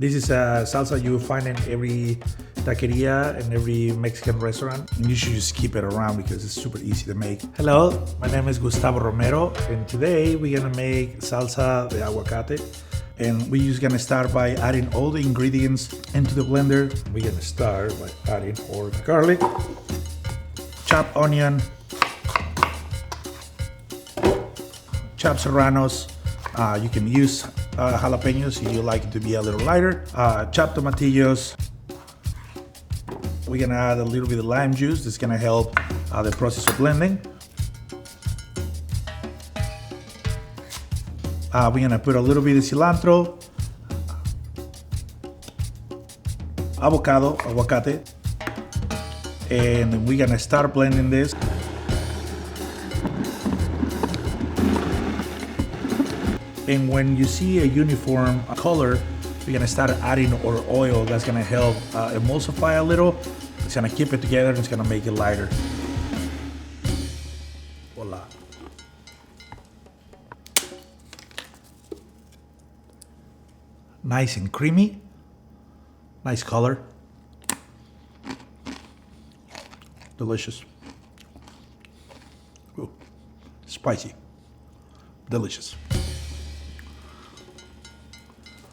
This is a salsa you will find in every taqueria and every Mexican restaurant. And you should just keep it around because it's super easy to make. Hello, my name is Gustavo Romero, and today we're gonna make salsa de aguacate. And we're just gonna start by adding all the ingredients into the blender. We're gonna start by adding all the garlic, chopped onion, chopped serranos. You can use jalapenos if you like it to be a little lighter. Chopped tomatillos. We're gonna add a little bit of lime juice. That's gonna help the process of blending. We're gonna put a little bit of cilantro, aguacate, and we're gonna start blending this. And when you see a uniform color, we're gonna start adding our oil. That's gonna help emulsify a little. It's gonna keep it together and it's gonna make it lighter. Voila. Nice and creamy. Nice color. Delicious. Ooh. Spicy. Delicious.